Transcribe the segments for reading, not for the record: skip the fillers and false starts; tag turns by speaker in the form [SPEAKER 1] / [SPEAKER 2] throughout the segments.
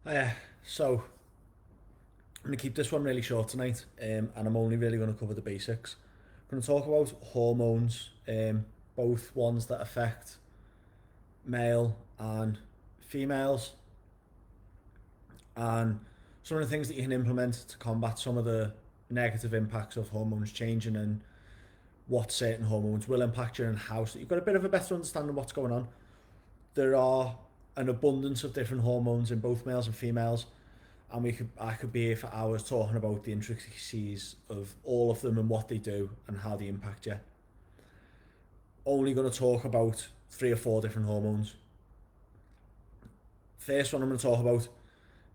[SPEAKER 1] Uh, so I'm going to keep this one really short tonight, and I'm only really going to cover the basics. I'm going to talk about hormones, both ones that affect male and females, and some of the things that you can implement to combat some of the negative impacts of hormones changing and what certain hormones will impact you and how, so you've got a bit of a better understanding of what's going on. There are an abundance of different hormones in both males and females, and I could be here for hours talking about the intricacies of all of them and what they do and how they impact you. Only going to talk about three or four different hormones. First one I'm going to talk about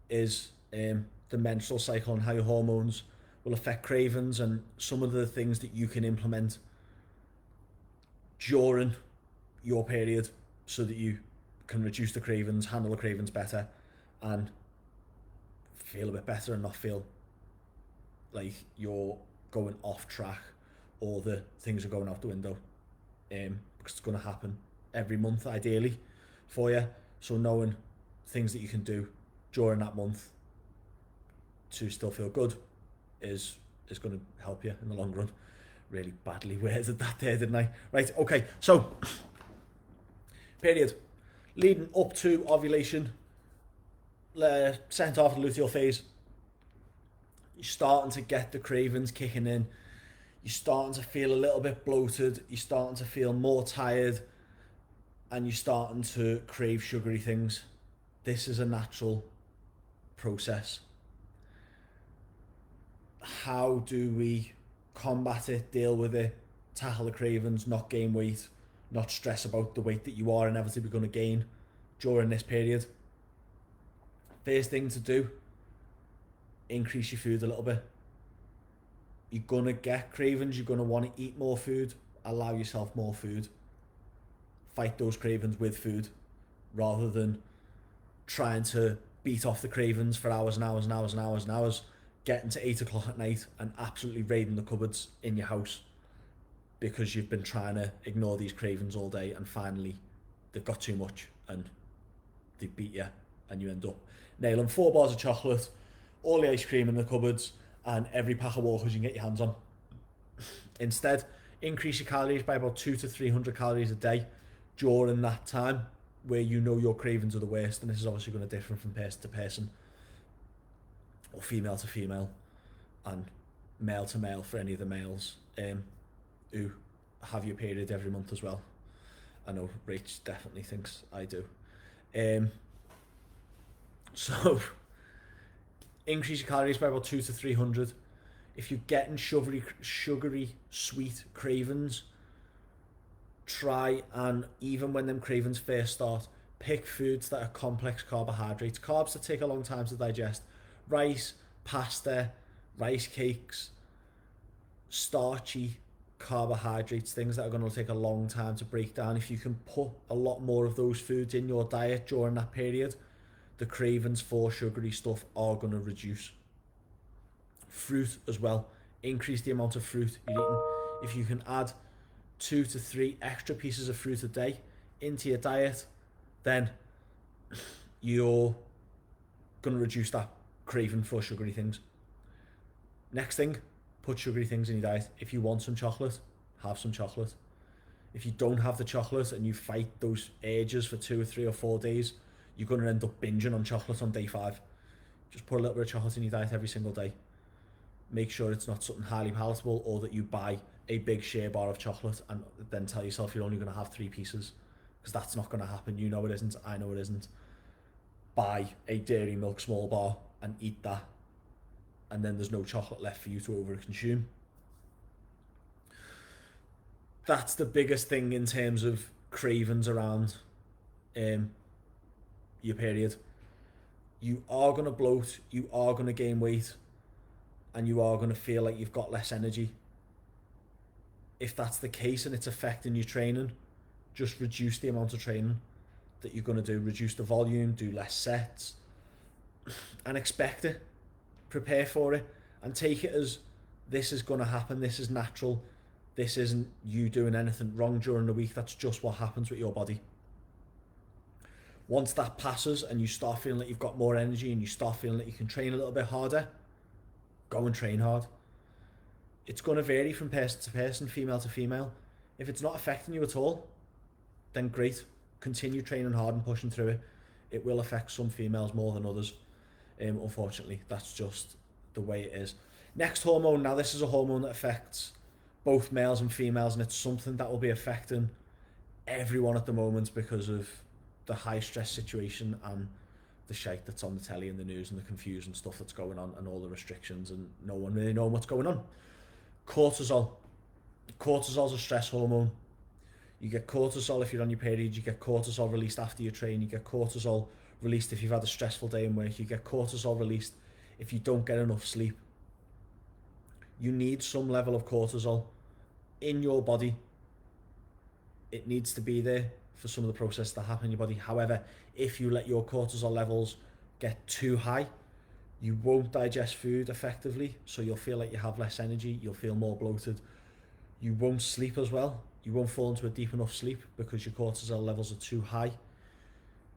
[SPEAKER 1] is the menstrual cycle and how your hormones will affect cravings and some of the things that you can implement during your period so that you can reduce the cravings, handle the cravings better, and feel a bit better and not feel like you're going off track or the things are going out the window. Because it's going to happen every month, ideally, for you. So knowing things that you can do during that month to still feel good is going to help you in the long run. Really badly worded that there, didn't I? Right, okay, so period. Leading up to ovulation, second half of the luteal phase, you're starting to get the cravings kicking in. You're starting to feel a little bit bloated. You're starting to feel more tired. And you're starting to crave sugary things. This is a natural process. How do we combat it, deal with it, tackle the cravings, not gain weight, not stress about the weight that you are inevitably going to gain during this period? First thing to do, increase your food a little bit. You're going to get cravings, you're going to want to eat more food, allow yourself more food. Fight those cravings with food rather than trying to beat off the cravings for hours and hours and hours and hours and hours, getting to 8 o'clock at night and absolutely raiding the cupboards in your house because you've been trying to ignore these cravings all day, and finally they've got too much and they beat you, and you end up nailing 4 bars of chocolate, all the ice cream in the cupboards, and every pack of Walkers you can get your hands on. Instead, increase your calories by about 2 to 300 calories a day during that time where you know your cravings are the worst, and this is obviously going to differ from person to person, or female to female, and male to male for any of the males who have your period every month as well. I know Rach definitely thinks I do. So increase your calories by about 2 to 300. If you're getting sugary sweet cravings, try and, even when them cravings first start, pick foods that are complex carbohydrates, carbs that take a long time to digest. Rice, pasta, rice cakes, starchy carbohydrates, things that are going to take a long time to break down. If you can put a lot more of those foods in your diet during that period, the cravings for sugary stuff are going to reduce. Fruit as well. Increase the amount of fruit you're eating. If you can add 2 to 3 extra pieces of fruit a day into your diet, then you're going to reduce that craving for sugary things. Next thing, put sugary things in your diet. If you want some chocolate, have some chocolate. If you don't have the chocolate and you fight those urges for 2 or 3 or 4 days, you're going to end up binging on chocolate on day 5. Just put a little bit of chocolate in your diet every single day. Make sure it's not something highly palatable, or that you buy a big share bar of chocolate and then tell yourself you're only going to have 3 pieces, because that's not going to happen. You know it isn't. I know it isn't. Buy a Dairy Milk small bar and eat that, and then there's no chocolate left for you to over consume. That's the biggest thing in terms of cravings around your period. You are going to bloat, you are going to gain weight, and you are going to feel like you've got less energy. If that's the case and it's affecting your training, just reduce the amount of training that you're going to do. Reduce the volume, do less sets, and expect it. Prepare for it, and take it as, this is going to happen, this is natural, this isn't you doing anything wrong during the week, that's just what happens with your body. Once that passes and you start feeling that you've got more energy and you start feeling that you can train a little bit harder, go and train hard. It's going to vary from person to person, female to female. If it's not affecting you at all, then great. Continue training hard and pushing through it. It will affect some females more than others. Unfortunately, that's just the way it is. Next hormone. Now, this is a hormone that affects both males and females, and it's something that will be affecting everyone at the moment because of the high stress situation and the shite that's on the telly and the news and the confusion stuff that's going on and all the restrictions and no one really knowing what's going on. Cortisol. Cortisol's a stress hormone. You get cortisol if you're on your period, you get cortisol released after you train, you get cortisol released if you've had a stressful day in work, you get cortisol released if you don't get enough sleep. You need some level of cortisol in your body. It needs to be there for some of the processes that happen in your body. However, if you let your cortisol levels get too high, you won't digest food effectively, so you'll feel like you have less energy, you'll feel more bloated. You won't sleep as well. You won't fall into a deep enough sleep because your cortisol levels are too high.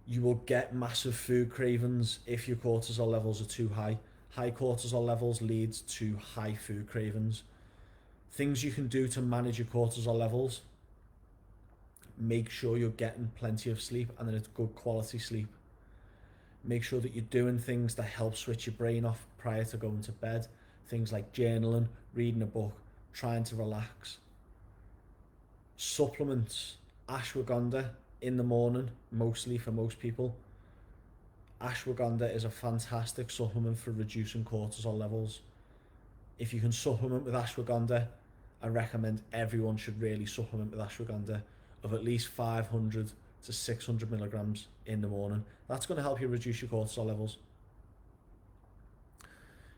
[SPEAKER 1] You will get massive food cravings if your cortisol levels are too high. High cortisol levels leads to high food cravings. Things you can do to manage your cortisol levels: make sure you're getting plenty of sleep and that it's good quality sleep. Make sure that you're doing things that help switch your brain off prior to going to bed. Things like journaling, reading a book, trying to relax. Supplements: ashwagandha in the morning, mostly for most people. Ashwagandha is a fantastic supplement for reducing cortisol levels. If you can supplement with ashwagandha, I recommend everyone should really supplement with ashwagandha of at least 500 to 600 milligrams in the morning. That's going to help you reduce your cortisol levels.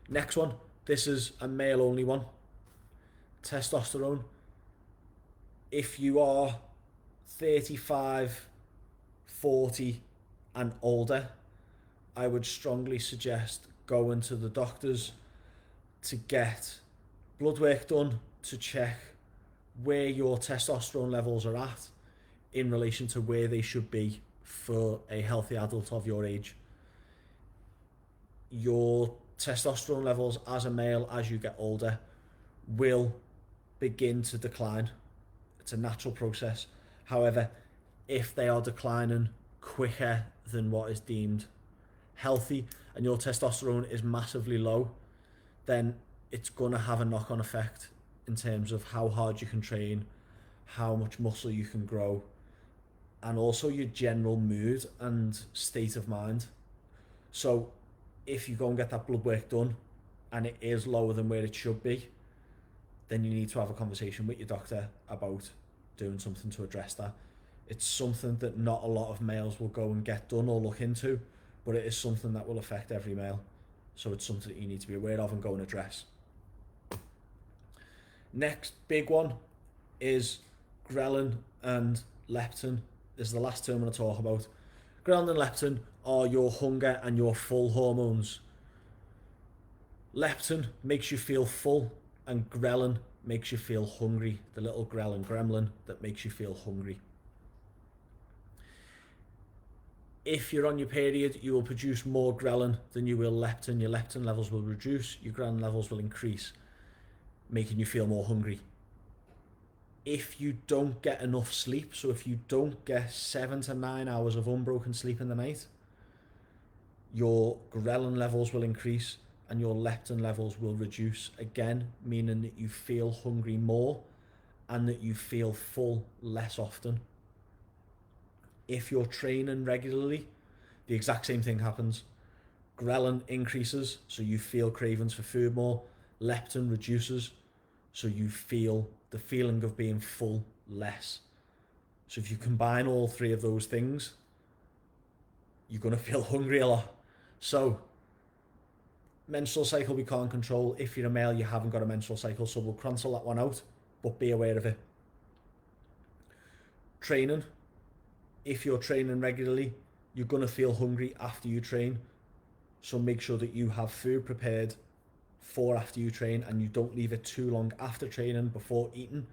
[SPEAKER 1] Next one, this is a male only one. Testosterone. If you are 35, 40 and older, I would strongly suggest going to the doctors to get blood work done to check where your testosterone levels are at in relation to where they should be for a healthy adult of your age. Your testosterone levels as a male, as you get older, will begin to decline. It's a natural process. However, if they are declining quicker than what is deemed healthy and your testosterone is massively low, then it's going to have a knock-on effect in terms of how hard you can train, how much muscle you can grow, and also your general mood and state of mind. So if you go and get that blood work done and it is lower than where it should be, then you need to have a conversation with your doctor about doing something to address that. It's something that not a lot of males will go and get done or look into, but it is something that will affect every male. So it's something that you need to be aware of and go and address. Next big one is ghrelin and leptin. This is the last two I'm going to talk about. Ghrelin and leptin are your hunger and your full hormones. Leptin makes you feel full and ghrelin makes you feel hungry. The little ghrelin gremlin that makes you feel hungry. If you're on your period, you will produce more ghrelin than you will leptin. Your leptin levels will reduce, your ghrelin levels will increase, making you feel more hungry. If you don't get enough sleep, so if you don't get 7 to 9 hours of unbroken sleep in the night, your ghrelin levels will increase and your leptin levels will reduce, again, meaning that you feel hungry more and that you feel full less often. If you're training regularly, the exact same thing happens. Ghrelin increases, so you feel cravings for food more. Leptin reduces, so you feel the feeling of being full less. So if you combine all three of those things, you're going to feel hungry a lot. So menstrual cycle we can't control. If you're a male, you haven't got a menstrual cycle, so we'll cancel that one out, but be aware of it. Training. If you're training regularly, you're going to feel hungry after you train. So make sure that you have food prepared for after you train and you don't leave it too long after training before eating.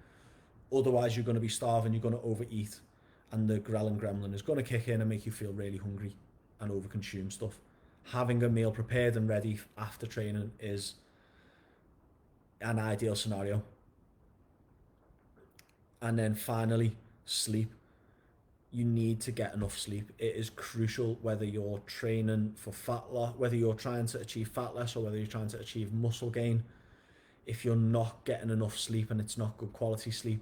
[SPEAKER 1] Otherwise, you're going to be starving, you're going to overeat, and the ghrelin gremlin is going to kick in and make you feel really hungry and overconsume stuff. Having a meal prepared and ready after training is an ideal scenario. And then finally, sleep. You need to get enough sleep. It is crucial whether you're training for fat loss, whether you're trying to achieve fat loss or whether you're trying to achieve muscle gain. If you're not getting enough sleep and it's not good quality sleep,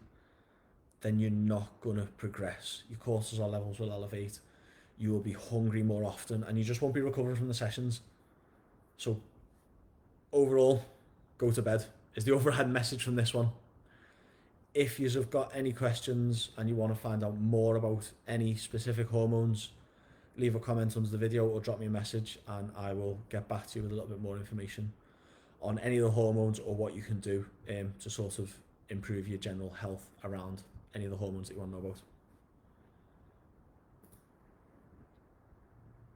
[SPEAKER 1] then you're not going to progress. Your cortisol levels will elevate. You will be hungry more often and you just won't be recovering from the sessions. So overall, go to bed is the overhead message from this one. If you've got any questions and you want to find out more about any specific hormones, leave a comment under the video or drop me a message and I will get back to you with a little bit more information on any of the hormones or what you can do to sort of improve your general health around any of the hormones that you want to know about.